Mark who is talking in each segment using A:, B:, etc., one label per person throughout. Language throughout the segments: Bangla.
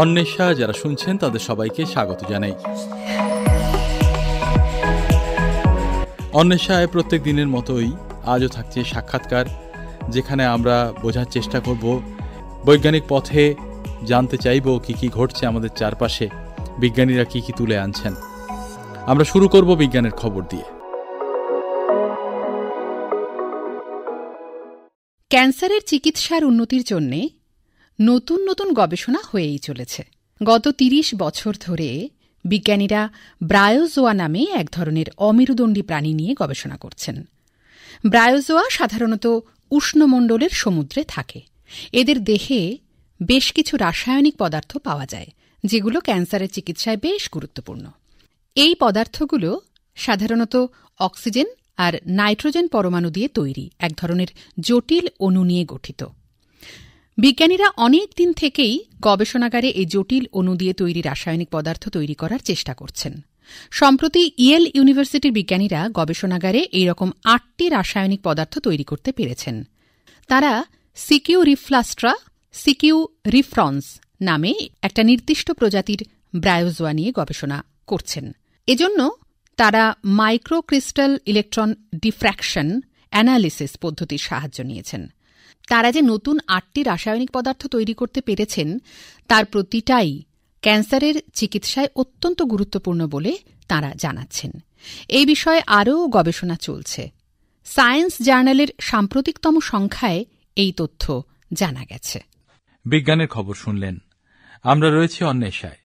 A: অন্বেষা যারা শুনছেন তাদের সবাইকে স্বাগত জানাই। অন্বেষায় প্রত্যেক দিনের মতোই আজও থাকছে সাক্ষাৎকার, যেখানে আমরা বোঝার চেষ্টা করব, বৈজ্ঞানিক পথে জানতে চাইব কি কি ঘটছে আমাদের চারপাশে, বিজ্ঞানীরা কি কি তুলে আনছেন। আমরা শুরু করব বিজ্ঞানের খবর দিয়ে।
B: ক্যান্সারের চিকিৎসার উন্নতির জন্য নতুন নতুন গবেষণা হয়েই চলেছে। গত ৩০ বছর ধরে বিজ্ঞানীরা ব্রায়োজোয়া নামে এক ধরনের অমেরুদণ্ডী প্রাণী নিয়ে গবেষণা করছেন। ব্রায়োজোয়া সাধারণত উষ্ণমণ্ডলের সমুদ্রে থাকে। এদের দেহে বেশ কিছু রাসায়নিক পদার্থ পাওয়া যায়, যেগুলো ক্যান্সারের চিকিৎসায় বেশ গুরুত্বপূর্ণ। এই পদার্থগুলো সাধারণত অক্সিজেন আর নাইট্রোজেন পরমাণু দিয়ে তৈরি এক ধরনের জটিল অণু নিয়ে গঠিত। বিজ্ঞানীরা অনেক দিন থেকেই গবেষণাগারে এই জটিল অণু দিয়ে তৈরি রাসায়নিক পদার্থ তৈরি করার চেষ্টা করছেন। সম্প্রতি ইয়েল ইউনিভার্সিটির বিজ্ঞানীরা গবেষণাগারে এইরকম ৮টি রাসায়নিক পদার্থ তৈরি করতে পেরেছেন। তারা সিকিউ রিফ্লাস্ট্রা, সিকিউ রিফ্রন্স নামে একটা নির্দিষ্ট প্রজাতির ব্রায়োজোয়া নিয়ে গবেষণা করছেন। এজন্য তারা মাইক্রোক্রিস্টাল ইলেকট্রন ডিফ্র্যাকশন অ্যানালিসিস পদ্ধতির সাহায্য নিয়েছেন। তারা যে নতুন ৮টি রাসায়নিক পদার্থ তৈরি করতে পেরেছেন, তার প্রতিটাই ক্যান্সারের চিকিৎসায় অত্যন্ত গুরুত্বপূর্ণ বলে তারা জানাচ্ছেন। এই বিষয়ে আরও গবেষণা চলছে। সায়েন্স জার্নালের সাম্প্রতিকতম সংখ্যায় এই তথ্য জানা গেছে।
A: বিজ্ঞানের খবর শুনলেন। আমরা রয়েছি অন্বেষায়।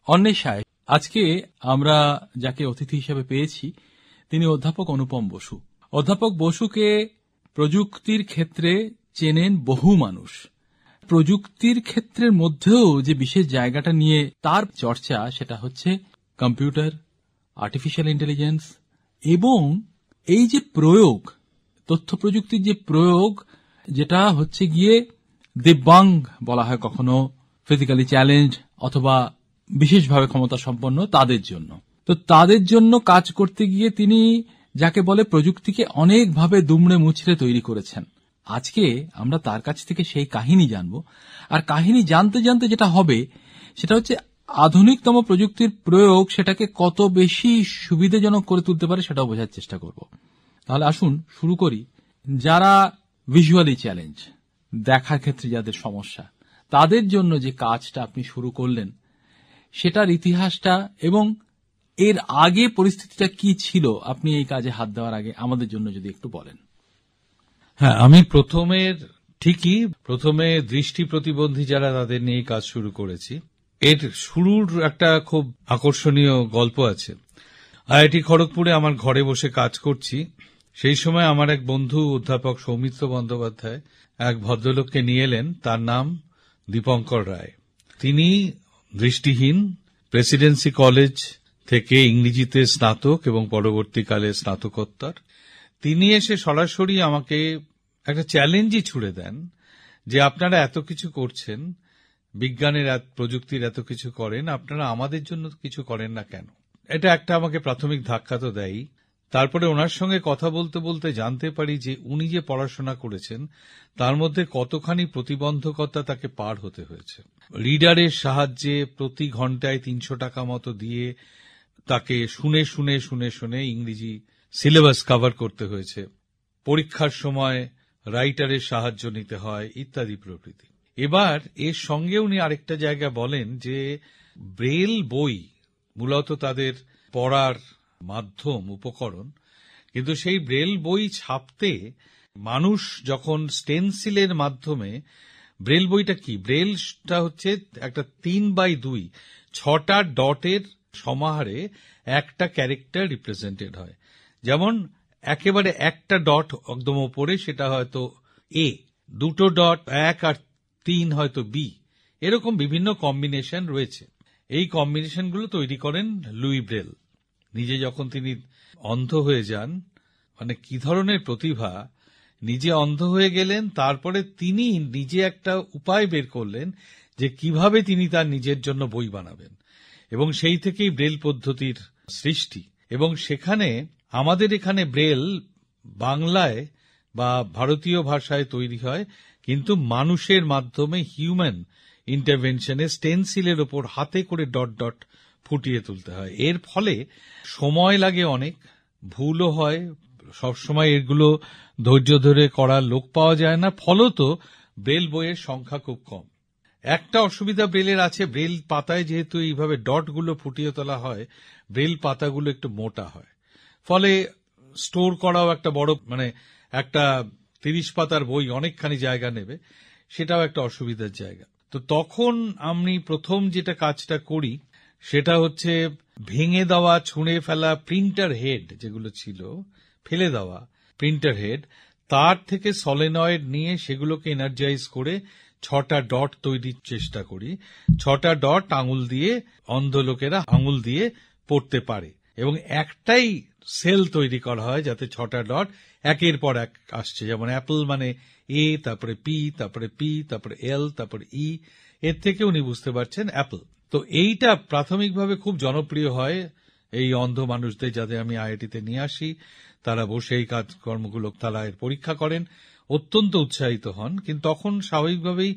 A: অন্বেষায় আজকে আমরা যাকে অতিথি হিসেবে পেয়েছি, তিনি অধ্যাপক অনুপম বসু। অধ্যাপক বসুকে প্রযুক্তির ক্ষেত্রে চেনেন বহু মানুষ। প্রযুক্তির ক্ষেত্রের মধ্যেও যে বিশেষ জায়গাটা নিয়ে তার চর্চা, সেটা হচ্ছে কম্পিউটার, আর্টিফিশিয়াল ইন্টেলিজেন্স এবং এই যে প্রয়োগ, তথ্য প্রযুক্তির যে প্রয়োগ, যেটা হচ্ছে গিয়ে দিব্যাঙ্গ বলা হয় কখনো, ফিজিক্যালি চ্যালেঞ্জ অথবা বিশেষভাবে ক্ষমতা সম্পন্ন তাদের জন্য। তো তাদের জন্য কাজ করতে গিয়ে তিনি যাকে বলে প্রযুক্তিকে অনেকভাবে দুমড়ে মুচড়ে তৈরি করেছেন। আজকে আমরা তার কাছ থেকে সেই কাহিনী জানব। আর কাহিনী জানতে জানতে যেটা হবে সেটা হচ্ছে আধুনিকতম প্রযুক্তির প্রয়োগ সেটাকে কত বেশি সুবিধাজনক করে তুলতে পারে সেটাও বোঝার চেষ্টা করব। তাহলে আসুন শুরু করি। যারা ভিজুয়ালি চ্যালেঞ্জ, দেখার ক্ষেত্রে যাদের সমস্যা, তাদের জন্য যে কাজটা আপনি শুরু করলেন, সেটার ইতিহাসটা এবং এর আগে পরিস্থিতিটা কি ছিল, আপনি এই কাজে হাত দেওয়ার আগে আমাদের জন্য যদি একটু বলেন।
C: হ্যাঁ, আমি প্রথমে দৃষ্টি প্রতিবন্ধী যারা, তাদের নিয়ে কাজ শুরু করেছি। এর শুরুর একটা খুব আকর্ষণীয় গল্প আছে। আইআইটি খড়গপুরে আমার ঘরে বসে কাজ করছি। সেই সময় আমার এক বন্ধু অধ্যাপক সৌমিত্র বন্দ্যোপাধ্যায় এক ভদ্রলোককে নিয়ে এলেন। তার নাম দীপঙ্কর রায়। তিনি দৃষ্টিহীন, প্রেসিডেন্সি কলেজ থেকে ইংরেজিতে স্নাতক এবং পরবর্তীকালে স্নাতকোত্তর। তিনি এসে সরাসরি আমাকে একটা চ্যালেঞ্জই ছুড়ে দেন যে আপনারা এত কিছু করছেন, বিজ্ঞানের প্রযুক্তির এত কিছু করেন, আপনারা আমাদের জন্য কিছু করেন না কেন? এটা একটা আমাকে প্রাথমিক ধাক্কা তো দেয়ই। তারপরে ওনার সঙ্গে কথা বলতে বলতে জানতে পারি যে উনি যে পড়াশোনা করেছেন তার মধ্যে কতখানি প্রতিবন্ধকতা তাকে পার হতে হয়েছে। রিডারের সাহায্যে প্রতি ঘন্টায় ৩০০ টাকা মতো দিয়ে তাকে শুনে শুনে শুনে শুনে ইংরেজি সিলেবাস কভার করতে হয়েছে। পরীক্ষার সময় রাইটারের সাহায্য নিতে হয়, ইত্যাদি প্রভৃতি। এবার এর সঙ্গে উনি আরেকটা জায়গা বলেন যে ব্রেল বই মূলত তাদের পড়ার মাধ্যম, উপকরণ, কিন্তু সেই ব্রেল বই ছাপতে মানুষ যখন স্টেনসিলের মাধ্যমে, ব্রেল বইটা কি, ব্রেলটা হচ্ছে একটা 3x2 6টা ডটের সমাহারে একটা ক্যারেক্টার রিপ্রেজেন্টেড হয়। যেমন একেবারে একটা ডট একদম ওপরে, সেটা হয়তো এ, দুটো ডট 1 আর 3 হয়তো বি, এরকম বিভিন্ন কম্বিনেশন রয়েছে। এই কম্বিনেশনগুলো তৈরি করেন লুই ব্রেল। নিজে যখন তিনি অন্ধ হয়ে যান, মানে কি ধরনের প্রতিভা, নিজে অন্ধ হয়ে গেলেন, তারপরে তিনি নিজে একটা উপায় বের করলেন যে কিভাবে তিনি তার নিজের জন্য বই বানাবেন, এবং সেই থেকেই ব্রেল পদ্ধতির সৃষ্টি। এবং সেখানে আমাদের এখানে ব্রেল বাংলায় বা ভারতীয় ভাষায় তৈরি হয়, কিন্তু মানুষের মাধ্যমে হিউম্যান ইন্টারভেনশনে স্টেনসিলের ওপর হাতে করে ডট ডট ফুটিয়ে তুলতে হয়। এর ফলে সময় লাগে অনেক, ভুলও হয়, সবসময় এগুলো ধৈর্য ধরে করার লোক পাওয়া যায় না, ফলত ব্রেল বইয়ের সংখ্যা খুব কম। একটা অসুবিধা ব্রেলের আছে, ব্রেল পাতায় যেহেতু এইভাবে ডটগুলো ফুটিয়ে তোলা হয়, ব্রেল পাতাগুলো একটু মোটা হয়, ফলে স্টোর করাও একটা বড় একটা 30 পাতার বই অনেকখানি জায়গা নেবে, সেটাও একটা অসুবিধার জায়গা। তো তখন আমি প্রথম যেটা কাজটা করি সেটা হচ্ছে ভেঙে দেওয়া, ছুঁড়ে ফেলা প্রিন্টার হেড যেগুলো ছিল, ফেলে দেওয়া প্রিন্টার হেড, তার থেকে সলিনয়েড নিয়ে সেগুলোকে এনার্জাইজ করে 6টা ডট তৈরির চেষ্টা করি। 6টা ডট আঙুল দিয়ে, অন্ধ লোকেরা আঙুল দিয়ে পড়তে পারে, এবং একটাই সেল তৈরি করা হয় যাতে 6টা ডট একের পর এক আসছে। যেমন অ্যাপল মানে এ, তারপরে পি, তারপরে পি, তারপরে এল, তারপরে ই, এর থেকে উনি বুঝতে পারছেন অ্যাপল। তো এইটা প্রাথমিকভাবে খুব জনপ্রিয় হয় এই অন্ধ মানুষদের, যাদের আমি আইআইটিতে নিয়ে আসি, তারা বসে এই কাজকর্মগুলো তারা এর পরীক্ষা করেন, অত্যন্ত উৎসাহিত হন। কিন্তু তখন স্বাভাবিকভাবেই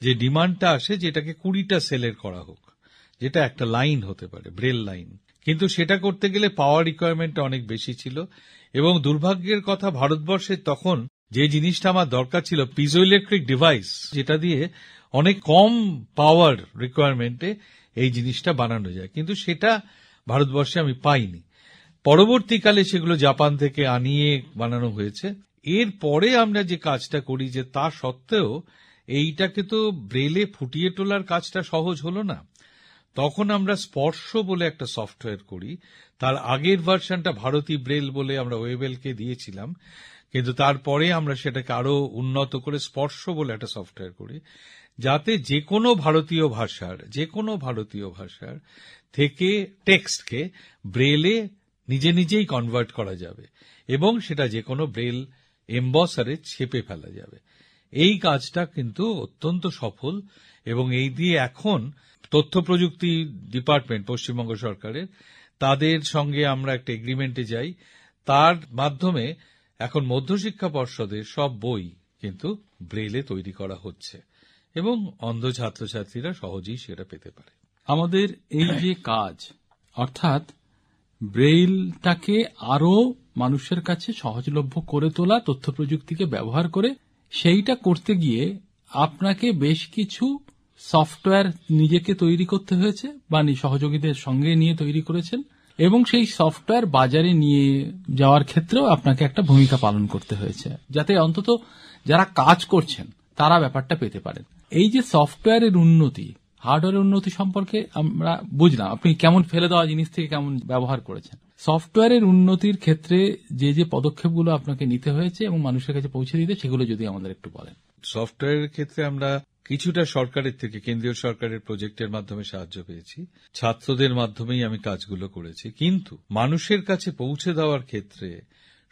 C: যে ডিমান্ডটা আসে যেটাকে 20টা সেলের করা হোক, যেটা একটা লাইন হতে পারে, ব্রেল লাইন। কিন্তু সেটা করতে গেলে পাওয়ার রিকোয়ারমেন্টটা অনেক বেশি ছিল, এবং দুর্ভাগ্যের কথা ভারতবর্ষে তখন যে জিনিসটা আমার দরকার ছিল, পিজো ইলেকট্রিক ডিভাইস, যেটা দিয়ে অনেক কম পাওয়ার রিকোয়ারমেন্টে এই জিনিসটা বানানো যায়, কিন্তু সেটা ভারতবর্ষে আমি পাইনি। পরবর্তীকালে সেগুলো জাপান থেকে আনিয়ে বানানো হয়েছে। এরপরে আমরা যে কাজটা করি, যে তা সত্ত্বেও এইটাকে তো ব্রেলে ফুটিয়ে তোলার কাজটা সহজ হলো না, তখন আমরা স্পর্শ বলে একটা সফটওয়্যার করি। তার আগের ভার্সনটা ভারতী ব্রেল বলে আমরা ওয়েবেলকে দিয়েছিলাম, কিন্তু তারপরে আমরা সেটাকে আরো উন্নত করে স্পর্শ বলে একটা সফটওয়্যার করি, যাতে যে কোনো ভারতীয় ভাষার থেকে টেক্সটকে ব্রেলে নিজে নিজেই কনভার্ট করা যাবে, এবং সেটা যে কোনো ব্রেল এমবসারে ছেপে ফেলা যাবে। এই কাজটা কিন্তু অত্যন্ত সফল, এবং এই দিয়ে এখন তথ্য প্রযুক্তি ডিপার্টমেন্ট পশ্চিমবঙ্গ সরকারের, তাদের সঙ্গে আমরা একটা এগ্রিমেন্টে যাই, তার মাধ্যমে এখন মধ্যশিক্ষা পর্ষদের সব বই কিন্তু ব্রেলে তৈরি করা হচ্ছে, এবং অন্ধ ছাত্রছাত্রীরা সহজেই সেটা পেতে পারে।
A: আমাদের এই যে কাজ, অর্থাৎ ব্রেইলটাকে আরো মানুষের কাছে সহজলভ্য করে তোলা, তথ্য প্রযুক্তিকে ব্যবহার করে, সেইটা করতে গিয়ে আপনাকে বেশ কিছু সফটওয়্যার নিজেকে তৈরি করতে হয়েছে, বা সহযোগীদের সঙ্গে নিয়ে তৈরি করেছেন, এবং সেই সফটওয়্যার বাজারে নিয়ে যাওয়ার ক্ষেত্রেও আপনাকে একটা ভূমিকা পালন করতে হয়েছে, যাতে অন্তত যারা কাজ করছেন তারা ব্যাপারটা পেতে পারেন। এই যে সফটওয়্যারের উন্নতি, হার্ডওয়্যারের উন্নতি সম্পর্কে আমরা বুঝলাম, আপনি কেমন ফেলে দেওয়া জিনিস থেকে কেমন ব্যবহার করেছেন। সফটওয়্যারের উন্নতির ক্ষেত্রে যে যে পদক্ষেপগুলো আপনাকে নিতে হয়েছে এবং মানুষের কাছে পৌঁছে দিতে, সেগুলো যদি আমাদের একটু বলেন।
C: সফটওয়্যারের ক্ষেত্রে আমরা কিছুটা সরকারের থেকে, কেন্দ্রীয় সরকারের প্রজেক্টের মাধ্যমে সাহায্য পেয়েছি, ছাত্রদের মাধ্যমেই আমি কাজগুলো করেছি, কিন্তু মানুষের কাছে পৌঁছে দেওয়ার ক্ষেত্রে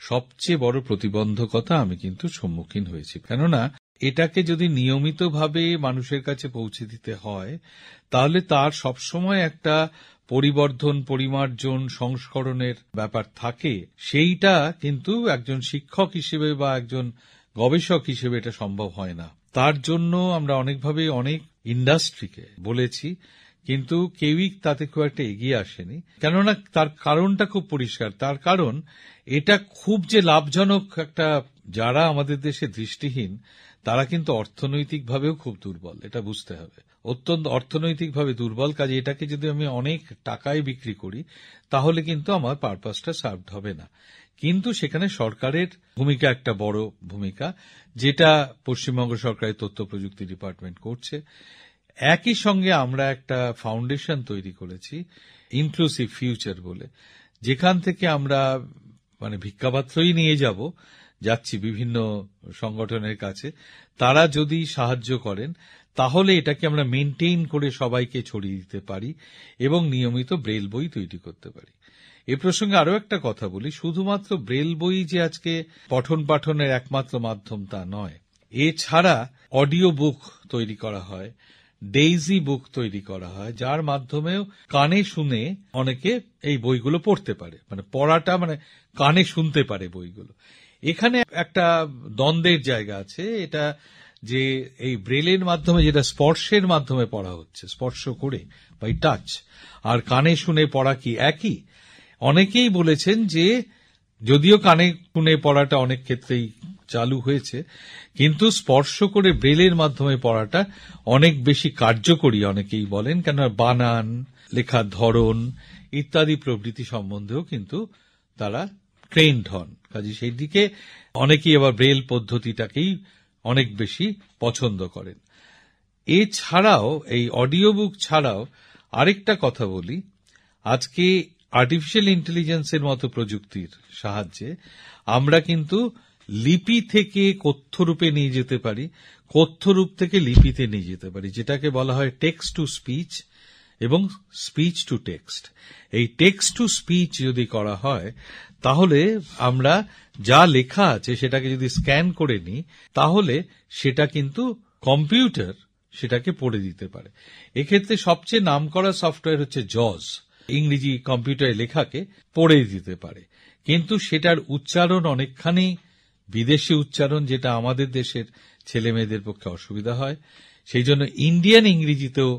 C: সবচেয়ে বড় প্রতিবন্ধকতা আমি কিন্তু সম্মুখীন হয়েছি। কেননা এটাকে যদি নিয়মিতভাবে মানুষের কাছে পৌঁছে দিতে হয়, তাহলে তার সবসময় একটা পরিবর্ধন, পরিমার্জন, সংস্করণের ব্যাপার থাকে। সেইটা কিন্তু একজন শিক্ষক হিসেবে বা একজন গবেষক হিসেবে এটা সম্ভব হয় না। তার জন্য আমরা অনেকভাবে অনেক ইন্ডাস্ট্রিকে বলেছি, কিন্তু কেউই তাতে খুব একটা এগিয়ে আসেনি। কেননা তার কারণটা খুব পরিষ্কার, তার কারণ এটা খুব যে লাভজনক একটা, যারা আমাদের দেশে দৃষ্টিহীন তারা কিন্তু অর্থনৈতিকভাবেও খুব দুর্বল, এটা বুঝতে হবে, অত্যন্ত অর্থনৈতিকভাবে দুর্বল। কাজে এটাকে যদি আমি অনেক টাকায় বিক্রি করি, তাহলে কিন্তু আমার পারপাসটা সার্ভড হবে না। কিন্তু সেখানে সরকারের ভূমিকা একটা বড় ভূমিকা, যেটা পশ্চিমবঙ্গ সরকারের তথ্য প্রযুক্তি ডিপার্টমেন্ট করছে। একই সঙ্গে আমরা একটা ফাউন্ডেশন তৈরি করেছি, ইনক্লুসিভ ফিউচার বলে, যেখান থেকে আমরা ভিক্ষাপাত্রই নিয়ে যাচ্ছি বিভিন্ন সংগঠনের কাছে। তারা যদি সাহায্য করেন, তাহলে এটাকে আমরা মেনটেইন করে সবাইকে ছড়িয়ে দিতে পারি এবং নিয়মিত ব্রেল বই তৈরি করতে পারি। এ প্রসঙ্গে আরো একটা কথা বলি, শুধুমাত্র ব্রেল বই যে আজকে পঠন পাঠনের একমাত্র মাধ্যম তা নয়। এছাড়া অডিও বুক তৈরি করা হয়, ডেইজি বুক তৈরি করা হয়, যার মাধ্যমেও কানে শুনে অনেকে এই বইগুলো পড়তে পারে, পড়াটা কানে শুনতে পারে বইগুলো। এখানে একটা দ্বন্দ্বের জায়গা আছে, এটা যে এই ব্রেলের মাধ্যমে যেটা স্পর্শের মাধ্যমে পড়া হচ্ছে, স্পর্শ করে বাই টাচ, আর কানে শুনে পড়া কি একই? অনেকেই বলেছেন যে যদিও কানে শুনে পড়াটা অনেক ক্ষেত্রেই চালু হয়েছে, কিন্তু স্পর্শ করে ব্রেলের মাধ্যমে পড়াটা অনেক বেশি কার্যকরী অনেকেই বলেন, কেন বানান, লেখার ধরন ইত্যাদি প্রভৃতি সম্বন্ধেও কিন্তু তারা ট্রেন্ড হন। কাজে সেই দিকে অনেকেই আবার ব্রেল পদ্ধতিটাকেই অনেক বেশি পছন্দ করেন। এছাড়াও এই অডিও বুক ছাড়াও আরেকটা কথা বলি, আজকে আর্টিফিশিয়াল ইন্টেলিজেন্সের মতো প্রযুক্তির সাহায্যে আমরা কিন্তু লিপি থেকে কথ্যরূপে নিয়ে যেতে পারি, কথ্যরূপ থেকে লিপিতে নিয়ে যেতে পারি, যেটাকে বলা হয় টেক্সট টু স্পিচ এবং স্পিচ টু টেক্সট। এই টেক্সট টু স্পিচ যদি করা হয় তাহলে আমরা যা লেখা আছে সেটাকে যদি স্ক্যান করে নিই তাহলে সেটা কিন্তু কম্পিউটার সেটাকে পড়ে দিতে পারে। এক্ষেত্রে সবচেয়ে নামকরা সফটওয়্যার হচ্ছে জজ, ইংরেজি কম্পিউটারে লেখাকে পড়ে দিতে পারে, কিন্তু সেটার উচ্চারণ অনেকখানি বিদেশি উচ্চারণ, যেটা আমাদের দেশের ছেলে মেয়েদের পক্ষে অসুবিধা হয়। সেই জন্য ইন্ডিয়ান ইংরেজিতেও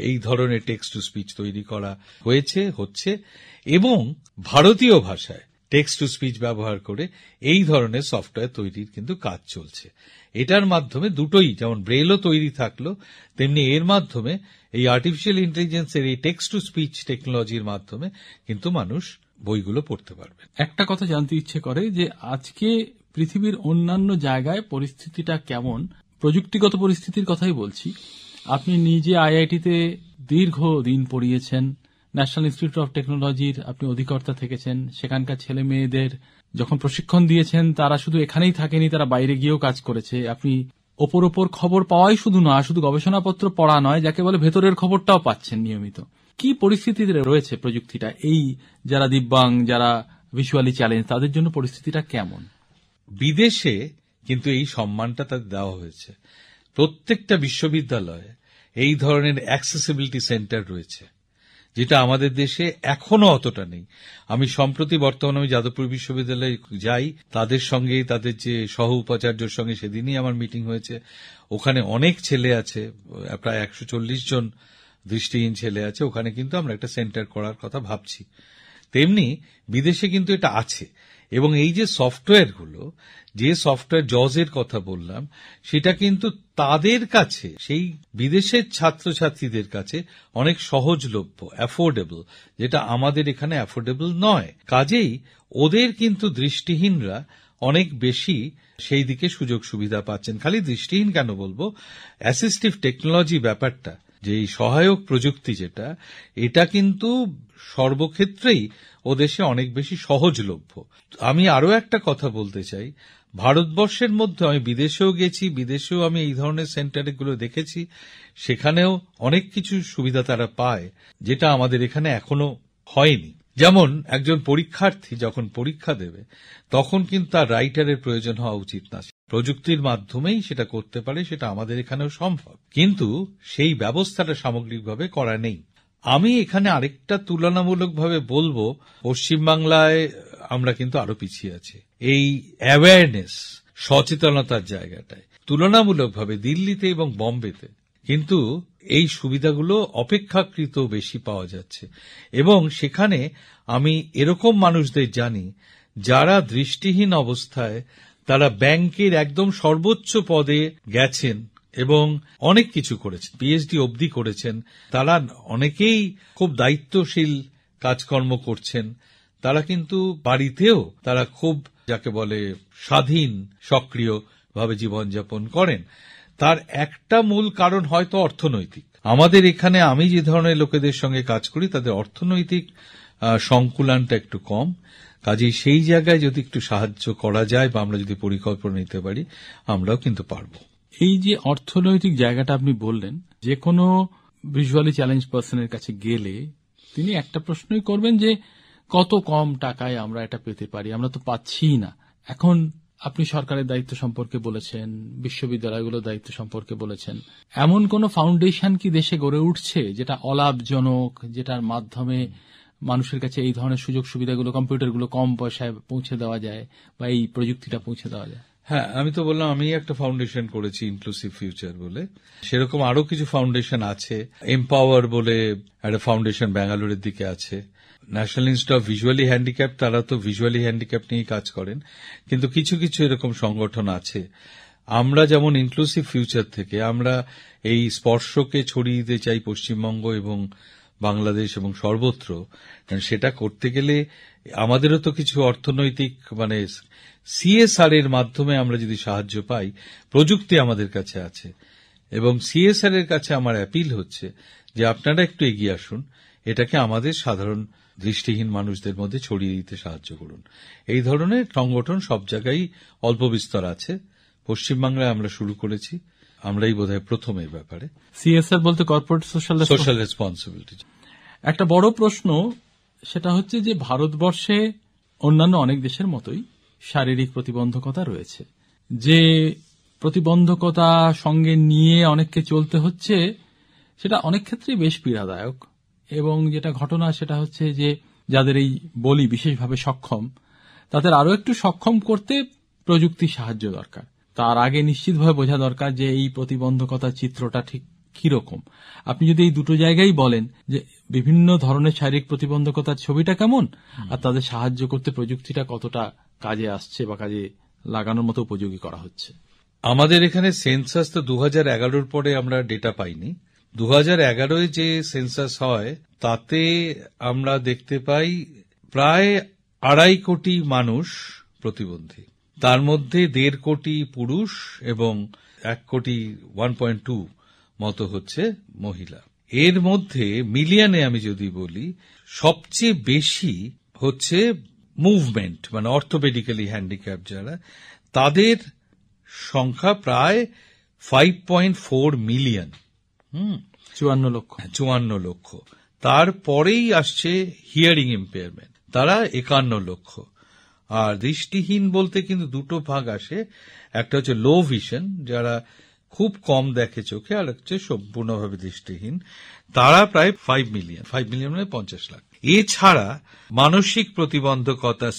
C: এই ধরনের টেক্সট টু স্পিচ তৈরি করা হচ্ছে এবং ভারতীয় ভাষায় টেক্সট টু স্পিচ ব্যবহার করে এই ধরনের সফটওয়্যার তৈরির কিন্তু কাজ চলছে। এটার মাধ্যমে দুটোই, যেমন ব্রেলও তৈরি থাকলো, তেমনি এর মাধ্যমে এই আর্টিফিশিয়াল ইন্টেলিজেন্সের এই টেক্সট টু স্পিচ টেকনোলজির মাধ্যমে কিন্তু মানুষ বইগুলো পড়তে পারবে।
A: একটা কথা জানতে ইচ্ছে করে যে আজকে পৃথিবীর অন্যান্য জায়গায় পরিস্থিতিটা কেমন, প্রযুক্তিগত পরিস্থিতির কথাই বলছি। আপনি নিজে আইআইটিতে দীর্ঘদিন পড়িয়েছেন, ন্যাশনাল ইনস্টিটিউট অফ টেকনোলজির আপনি অধিকর্তা থেকেছেন, সেখানকার ছেলে মেয়েদের যখন প্রশিক্ষণ দিয়েছেন তারা শুধু এখানেই থাকেনি, তারা বাইরে গিয়েও কাজ করেছে। আপনি ওপর খবর পাওয়াই শুধু না, শুধু গবেষণাপত্র পড়া নয়, যাকে বলে ভেতরের খবরটাও পাচ্ছেন নিয়মিত। কি পরিস্থিতিতে রয়েছে প্রযুক্তিটা, এই যারা দিব্যাং, যারা ভিজুয়ালি চ্যালেঞ্জ, তাদের জন্য পরিস্থিতিটা কেমন?
C: বিদেশে কিন্তু এই সম্মানটা তাদের দেওয়া হয়েছে। প্রত্যেকটা বিশ্ববিদ্যালয়ে এই ধরনের অ্যাক্সেসিবিলিটি সেন্টার রয়েছে, যেটা আমাদের দেশে এখনো অতটা নেই। আমি সম্প্রতি বর্তমানে যাদবপুর বিশ্ববিদ্যালয়ে যাই, তাদের সঙ্গে, তাদের যে সহ উপাচার্যর সঙ্গে সেদিনই আমার মিটিং হয়েছে। ওখানে অনেক ছেলে আছে, প্রায় 140 জন দৃষ্টিহীন ছেলে আছে। ওখানে কিন্তু আমরা একটা সেন্টার করার কথা ভাবছি। তেমনি বিদেশে কিন্তু এটা আছে, এবং এই যে সফটওয়্যারগুলো, যে সফটওয়্যার জজের কথা বললাম, সেটা কিন্তু তাদের কাছে, সেই বিদেশের ছাত্রছাত্রীদের কাছে অনেক সহজলভ্য, অ্যাফোর্ডেবল, যেটা আমাদের এখানে অ্যাফোর্ডেবল নয়। কাজেই ওদের কিন্তু দৃষ্টিহীনরা অনেক বেশি সেই দিকে সুযোগ সুবিধা পাচ্ছেন। খালি দৃষ্টিহীন কেন বলবো, অ্যাসিস্টিভ টেকনোলজি ব্যাপারটা, যে এই সহায়ক প্রযুক্তি যেটা, এটা কিন্তু সর্বক্ষেত্রেই ও দেশে অনেক বেশি সহজলভ্য। আমি আরো একটা কথা বলতে চাই, ভারতবর্ষের মধ্যে আমি বিদেশেও গেছি, বিদেশেও আমি এই ধরনের সেন্টারগুলো দেখেছি, সেখানেও অনেক কিছু সুবিধা তারা পায় যেটা আমাদের এখানে এখনো হয়নি। যেমন একজন পরীক্ষার্থী যখন পরীক্ষা দেবে তখন কিন্তু তার রাইটারের প্রয়োজন হওয়া উচিত না, প্রযুক্তির মাধ্যমেই সেটা করতে পারে, সেটা আমাদের এখানেও সম্ভব, কিন্তু সেই ব্যবস্থাটা সামগ্রিকভাবে করা নেই। আমি এখানে আরেকটা তুলনামূলকভাবে বলবো, পশ্চিমবাংলায় আমরা কিন্তু আরো পিছিয়ে আছি এই অ্যাওয়ারনেস, সচেতনতার জায়গাটায়। তুলনামূলকভাবে দিল্লিতে এবং বম্বেতে কিন্তু এই সুবিধাগুলো অপেক্ষাকৃত বেশি পাওয়া যাচ্ছে, এবং সেখানে আমি এরকম মানুষদের জানি যারা দৃষ্টিহীন অবস্থায় তারা ব্যাংকের একদম সর্বোচ্চ পদে গেছেন এবং অনেক কিছু করেছেন, পিএইচডি অবধি করেছেন। তারা অনেকেই খুব দায়িত্বশীল কাজকর্ম করছেন। তারা কিন্তু বাড়িতেও তারা খুব, যাকে বলে, স্বাধীন, সক্রিয়ভাবে জীবনযাপন করেন। তার একটা মূল কারণ হয়তো অর্থনৈতিক। আমাদের এখানে আমি যে ধরনের লোকেদের সঙ্গে কাজ করি তাদের অর্থনৈতিক সংকুলানটা একটু কম। কাজেই সেই জায়গায় যদি একটু সাহায্য করা যায় বা আমরা যদি পরিকল্পনা নিতে পারি, আমরাও কিন্তু পারবো।
A: এই যে অর্থনৈতিক জায়গাটা আপনি বললেন, যে কোনো ভিজুয়ালি চ্যালেঞ্জ পার্সনের কাছে গেলে তিনি একটা প্রশ্নই করবেন যে কত কম টাকায় আমরা এটা পেতে পারি, আমরা তো পাচ্ছি না। এখন আপনি সরকারের দায়িত্ব সম্পর্কে বলেছেন, বিশ্ববিদ্যালয়গুলোর দায়িত্ব সম্পর্কে বলেছেন। এমন কোন ফাউন্ডেশন কি দেশে গড়ে উঠছে যেটা অলাভজনক, যেটার মাধ্যমে মানুষের কাছে এই ধরনের সুযোগ সুবিধাগুলো, কম্পিউটারগুলো কম পয়সায় পৌঁছে দেওয়া যায় বা এই প্রযুক্তিটা পৌঁছে দেওয়া যায়?
C: হ্যাঁ, আমি তো বললাম আমি একটা ফাউন্ডেশন করেছি ইনক্লুসিভ ফিউচার বলে। সেরকম আরো কিছু ফাউন্ডেশন আছে। এম্পাওয়ার বলে একটা ফাউন্ডেশন ব্যাঙ্গালোরের দিকে আছে। National institute of visually handicap, তারা তো ভিজুয়ালি হ্যান্ডিক্যাপ নিয়েই কাজ করেন। কিন্তু কিছু কিছু এরকম সংগঠন আছে। আমরা যেমন ইনক্লুসিভ ফিউচার থেকে আমরা এই স্পর্শকে ছড়িয়ে দিতে চাই পশ্চিমবঙ্গ এবং বাংলাদেশ এবং সর্বত্র। সেটা করতে গেলে আমাদেরও তো কিছু অর্থনৈতিক সিএসআর এর মাধ্যমে আমরা যদি সাহায্য পাই, প্রযুক্তি আমাদের কাছে আছে এবং সিএসআর এর কাছে আমার অ্যাপিল হচ্ছে যে আপনারা একটু এগিয়ে আসুন, এটাকে আমাদের সাধারণ দৃষ্টিহীন মানুষদের মধ্যে ছড়িয়ে দিতে সাহায্য করুন। এই ধরনের সংগঠন সব জায়গায় অল্প বিস্তর আছে। পশ্চিমবাংলায় আমরা শুরু করেছি, আমরাই বোধহয় প্রথম এই ব্যাপারে।
A: সিএসআর বলতে কর্পোরেট সোশ্যাল
C: রেসপন্সিবিলিটি।
A: একটা বড় প্রশ্ন সেটা হচ্ছে যে ভারতবর্ষে অন্যান্য অনেক দেশের মতোই শারীরিক প্রতিবন্ধকতা রয়েছে। যে প্রতিবন্ধকতা সঙ্গে নিয়ে অনেককে চলতে হচ্ছে, সেটা অনেক ক্ষেত্রেই বেশ পীড়াদায়ক। এবং যেটা ঘটনা সেটা হচ্ছে যে যাদের এই বলি বিশেষভাবে সক্ষম, তাদের আরো একটু সক্ষম করতে প্রযুক্তি সাহায্য দরকার। তার আগে নিশ্চিতভাবে বোঝা দরকার যে এই প্রতিবন্ধকতার চিত্রটা ঠিক কিরকম। আপনি যদি এই দুটো জায়গায় বলেন যে বিভিন্ন ধরনের শারীরিক প্রতিবন্ধকতার ছবিটা কেমন, আর তাদের সাহায্য করতে প্রযুক্তিটা কতটা কাজে আসছে বা কাজে লাগানোর মতো উপযোগী করা হচ্ছে।
C: আমাদের এখানে সেন্সাস তো 2011 পরে আমরা ডেটা পাইনি। 2011 যে সেন্সাস হয় তাতে আমরা দেখতে পাই প্রায় 2.5 কোটি মানুষ প্রতিবন্ধী, তার মধ্যে 1.5 কোটি পুরুষ এবং 1.2 মতো হচ্ছে মহিলা। এর মধ্যে মিলিয়নে আমি যদি বলি, সবচেয়ে বেশি হচ্ছে মুভমেন্ট অর্থোপেডিক্যালি হ্যান্ডিক্যাপ যারা, তাদের সংখ্যা প্রায় 5.4 মিলিয়ন। 54 লক্ষ। তারপরেই আসছে হিয়ারিং ইম্পেয়ারমেন্ট, তারা 51 লক্ষ। আর দৃষ্টিহীন বলতে কিন্তু দুটো ভাগ আসে, একটা হচ্ছে লো ভিশন, যারা খুব কম দেখে চোখে, আর হচ্ছে সম্পূর্ণভাবে দৃষ্টিহীন, তারা প্রায় 5 মিলিয়ন। 5 মিলিয়ন 50 লাখ। এছাড়া মানসিক প্রতিবন্ধকতা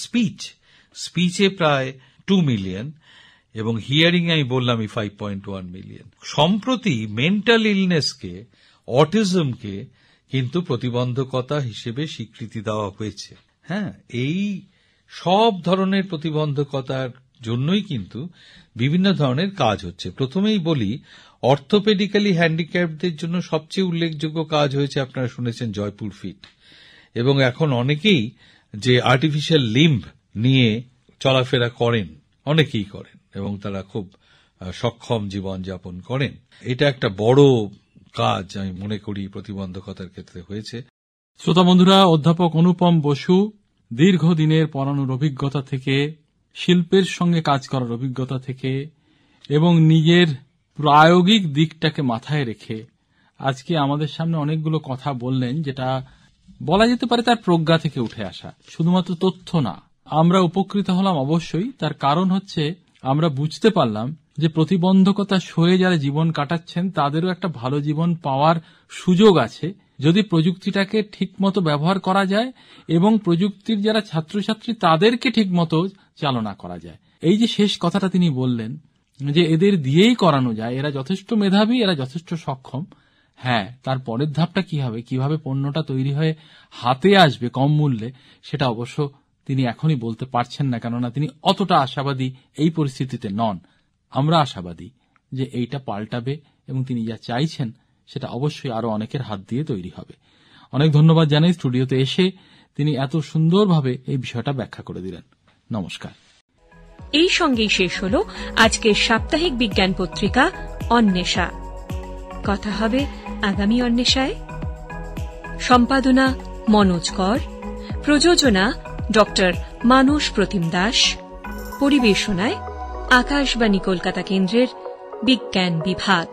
C: স্পিচে প্রায় 2 মিলিয়ন এবং হিয়ারিং আমি বললামই 5.1 মিলিয়ন। সম্প্রতি মেন্টাল ইলনেসকে, অটিজমকে কিন্তু প্রতিবন্ধকতা হিসেবে স্বীকৃতি দেওয়া হয়েছে। হ্যাঁ, এই সব ধরনের প্রতিবন্ধকতার জন্যই কিন্তু বিভিন্ন ধরনের কাজ হচ্ছে। প্রথমেই বলি, অর্থোপেডিক্যালি হ্যান্ডিক্যাপদের জন্য সবচেয়ে উল্লেখযোগ্য কাজ হয়েছে, আপনারা শুনেছেন, জয়পুর ফিট। এবং এখন অনেকেই যে আর্টিফিশিয়াল লিম্ব নিয়ে চলাফেরা করেন, অনেকেই করেন এবং তারা খুব সক্ষম জীবনযাপন করেন। এটা একটা বড় কাজ আমি মনে করি প্রতিবন্ধকতার ক্ষেত্রে হয়েছে।
A: শ্রোতা বন্ধুরা, অধ্যাপক অনুপম বসু দীর্ঘদিনের পড়ানোর অভিজ্ঞতা থেকে, শিল্পের সঙ্গে কাজ করার অভিজ্ঞতা থেকে এবং নিজের প্রায়োগিক দিকটাকে মাথায় রেখে আজকে আমাদের সামনে অনেকগুলো কথা বললেন, যেটা বলা যেতে পারে তার প্রজ্ঞা থেকে উঠে আসা, শুধুমাত্র তথ্য না। আমরা উপকৃত হলাম অবশ্যই। তার কারণ হচ্ছে আমরা বুঝতে পারলাম যে প্রতিবন্ধকতা সয়ে যারা জীবন কাটাচ্ছেন তাদেরও একটা ভালো জীবন পাওয়ার সুযোগ আছে, যদি প্রযুক্তিটাকে ঠিকমতো ব্যবহার করা যায় এবং প্রযুক্তির যারা ছাত্রছাত্রী তাদেরকে ঠিকমতো চালনা করা যায়। এই যে শেষ কথাটা তিনি বললেন যে এদের দিয়েই করানো যায়, এরা যথেষ্ট মেধাবী, এরা যথেষ্ট সক্ষম। হ্যাঁ, তার পরের ধাপটা কি হবে, কিভাবে পণ্যটা তৈরি হয়ে হাতে আসবে কম মূল্যে, সেটা অবশ্য তিনি এখনই বলতে পারছেন না, কেননা তিনি অতটা আশাবাদী এই পরিস্থিতিতে নন। আমরা আশাবাদী যে এইটা পাল্টাবে এবং তিনি যা চাইছেন সেটা অবশ্যই আরো অনেকের হাত দিয়ে তৈরি হবে। অনেক ধন্যবাদ জানাই স্টুডিওতে এসে তিনি এত সুন্দরভাবে এই বিষয়টা ব্যাখ্যা করে দিলেন। নমস্কার।
D: এই সঙ্গেই শেষ হল আজকের সাপ্তাহিক বিজ্ঞান পত্রিকা অন্বেষা। কথা হবে আগামী অন্বেষায়। সম্পাদনা মনোজ কর, প্রযোজনা ডক্টর মানস প্রতিম দাস, পরিবেশনায় আকাশবাণী কলকাতা কেন্দ্রের বিজ্ঞান বিভাগ।